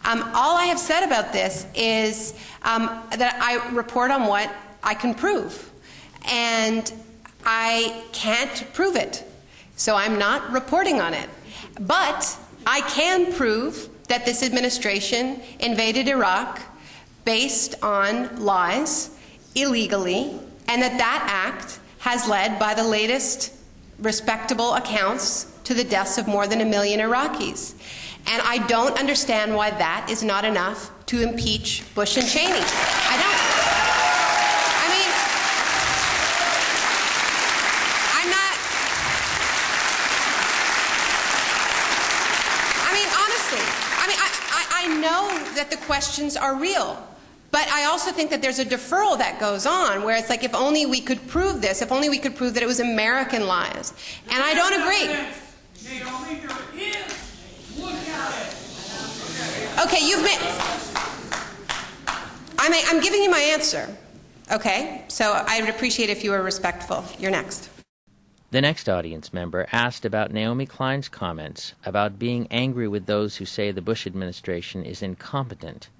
All I have said about this is that I report on what I can prove. And I can't prove it, so I'm not reporting on it. But I can prove that this administration invaded Iraq based on lies, illegally, and that act has led, by the latest respectable accounts, to the deaths of more than 1 million Iraqis. And I don't understand why that is not enough to impeach Bush and Cheney. I don't. I mean, I'm not. I mean, honestly, I know that the questions are real. But I also think that there's a deferral that goes on where it's like, if only we could prove this, if only we could prove that it was American lies. And I don't agree. Naomi, there is. Look at it. Okay, you've made. I'm giving you my answer. Okay? So I would appreciate if you were respectful. You're next. The next audience member asked about Naomi Klein's comments about being angry with those who say the Bush administration is incompetent,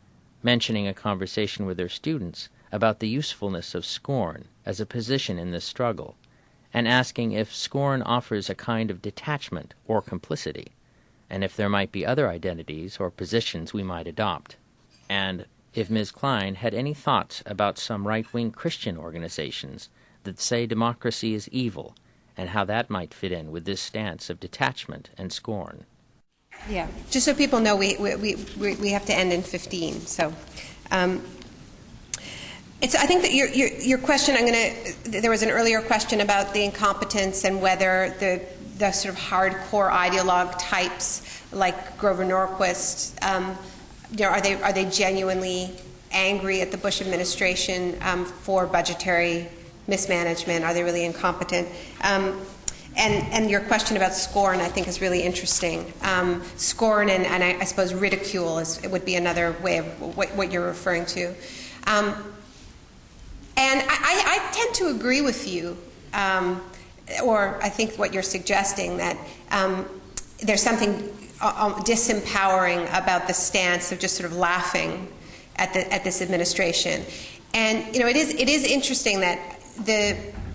mentioning a conversation with her students about the usefulness of scorn as a position in this struggle, and asking if scorn offers a kind of detachment or complicity, and if there might be other identities or positions we might adopt, and if Ms. Klein had any thoughts about some right-wing Christian organizations that say democracy is evil, and how that might fit in with this stance of detachment and scorn. Yeah, just so people know, we have to end in 15. So, I think that your question. There was an earlier question about the incompetence and whether the sort of hardcore ideologue types like Grover Norquist, are they genuinely angry at the Bush administration for budgetary mismanagement? Are they really incompetent? And your question about scorn, I think, is really interesting. Scorn and I suppose ridicule would be another way of what you're referring to. And I tend to agree with you, or I think what you're suggesting, that there's something disempowering about the stance of just sort of laughing at this administration. And it is interesting that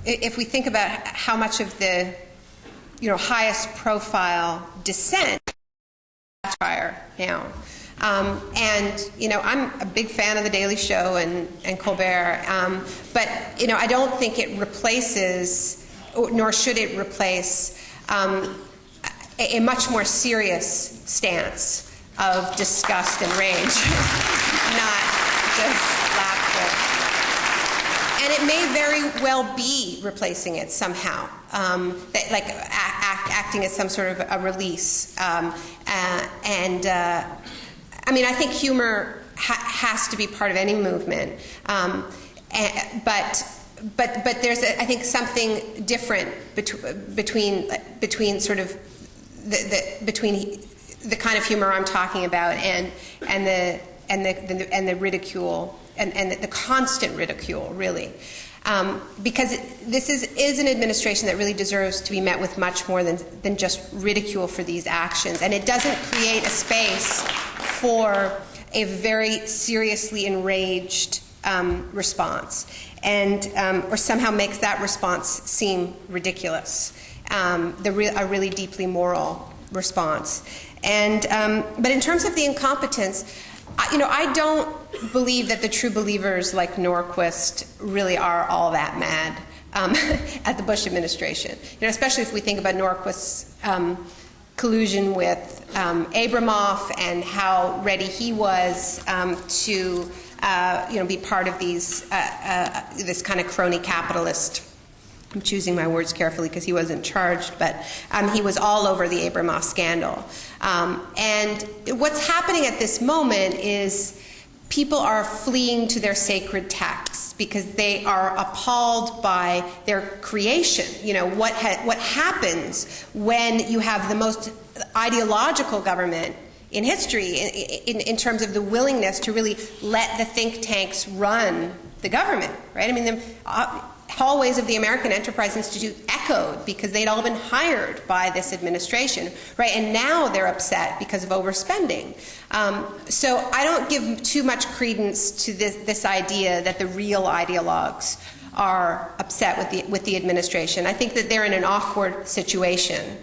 if we think about how much of the highest profile dissent satire now. And I'm a big fan of The Daily Show and Colbert, but I don't think it replaces, nor should it replace, a much more serious stance of disgust and rage, not just laughter. And it may very well be replacing it somehow, acting as some sort of a release. I think humor has to be part of any movement, but there's I think something different between sort of between the kind of humor I'm talking about and the ridicule and the constant ridicule, really. Because this is an administration that really deserves to be met with much more than just ridicule for these actions. And it doesn't create a space for a very seriously enraged response, and or somehow makes that response seem ridiculous, a really deeply moral response. And but in terms of the incompetence, I don't believe that the true believers like Norquist really are all that mad at the Bush administration. Especially if we think about Norquist's collusion with Abramoff and how ready he was to be part of this kind of crony capitalist. I'm choosing my words carefully because he wasn't charged, but he was all over the Abramoff scandal. And what's happening at this moment is people are fleeing to their sacred texts because they are appalled by their creation. What happens when you have the most ideological government in history in terms of the willingness to really let the think tanks run the government, right? hallways of the American Enterprise Institute echoed because they'd all been hired by this administration, right? And now they're upset because of overspending. So I don't give too much credence to this idea that the real ideologues are upset with the administration. I think that they're in an awkward situation,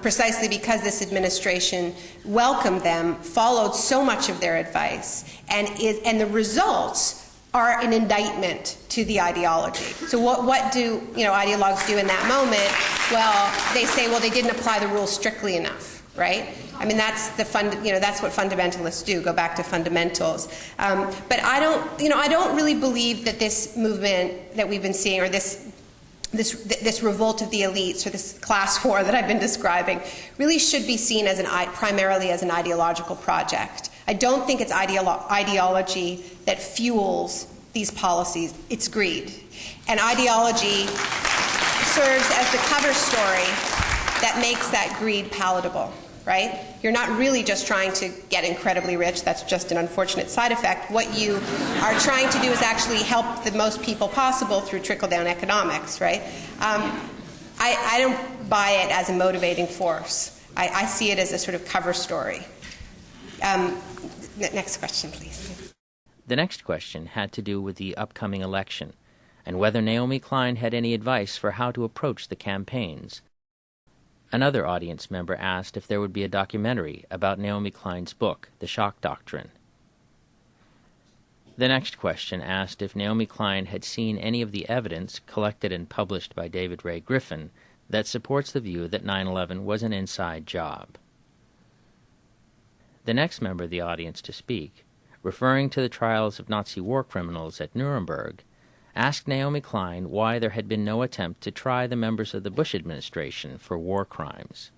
precisely because this administration welcomed them, followed so much of their advice, and the results are an indictment to the ideology. So what do ideologues do in that moment? Well, they say, well, they didn't apply the rules strictly enough, right? I mean, that's that's what fundamentalists do. Go back to fundamentals. But I don't really believe that this movement that we've been seeing, or this revolt of the elites, or this class war that I've been describing, really should be seen as primarily as an ideological project. I don't think it's ideology that fuels these policies. It's greed. And ideology serves as the cover story that makes that greed palatable, right? You're not really just trying to get incredibly rich. That's just an unfortunate side effect. What you are trying to do is actually help the most people possible through trickle-down economics, right? I don't buy it as a motivating force. I see it as a sort of cover story. Next question, please. The next question had to do with the upcoming election and whether Naomi Klein had any advice for how to approach the campaigns. Another audience member asked if there would be a documentary about Naomi Klein's book, The Shock Doctrine. The next question asked if Naomi Klein had seen any of the evidence collected and published by David Ray Griffin that supports the view that 9/11 was an inside job. The next member of the audience to speak, referring to the trials of Nazi war criminals at Nuremberg, asked Naomi Klein why there had been no attempt to try the members of the Bush administration for war crimes.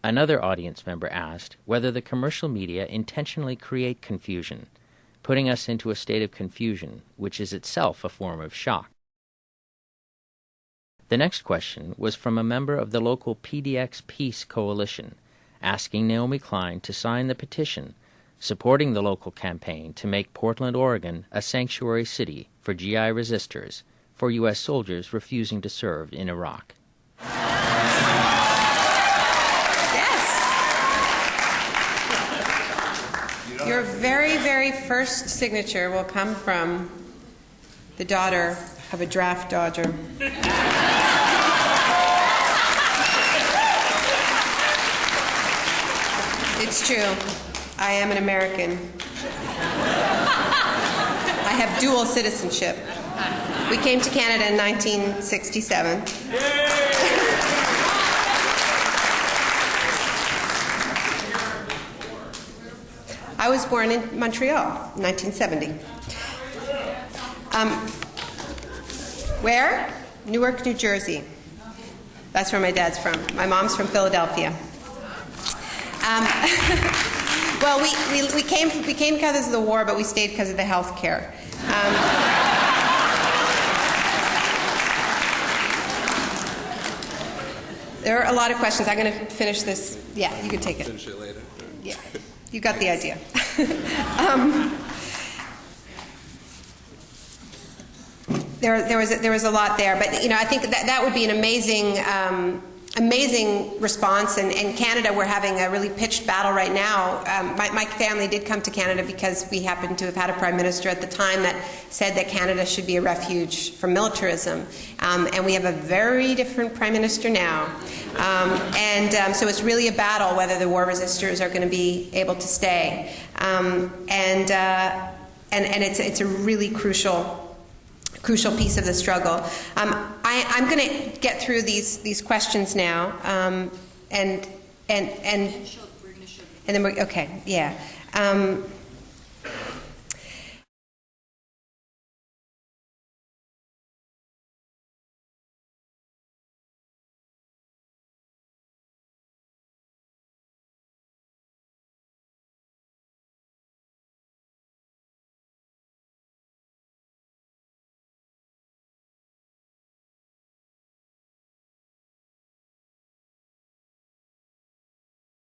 Another audience member asked whether the commercial media intentionally create confusion, putting us into a state of confusion, which is itself a form of shock. The next question was from a member of the local PDX Peace Coalition, asking Naomi Klein to sign the petition supporting the local campaign to make Portland, Oregon, a sanctuary city for GI resistors for U.S. soldiers refusing to serve in Iraq. Yes. Your very, very first signature will come from the daughter of a draft dodger. It's true. I am an American. I have dual citizenship. We came to Canada in 1967. I was born in Montreal, 1970. Where? Newark, New Jersey. That's where my dad's from. My mom's from Philadelphia. Well, we came because of the war, but we stayed because of the health care. There are a lot of questions. I'm going to finish this. Yeah, you can take it. Finish it later. Yeah, you got the idea. There was a lot there, but I think that would be an amazing response, and in Canada we're having a really pitched battle right now. My family did come to Canada because we happened to have had a prime minister at the time that said that Canada should be a refuge from militarism, and we have a very different prime minister now, so it's really a battle whether the war resistors are going to be able to stay, and it's a really crucial piece of the struggle. I'm going to get through these questions now, and then we're okay. Yeah.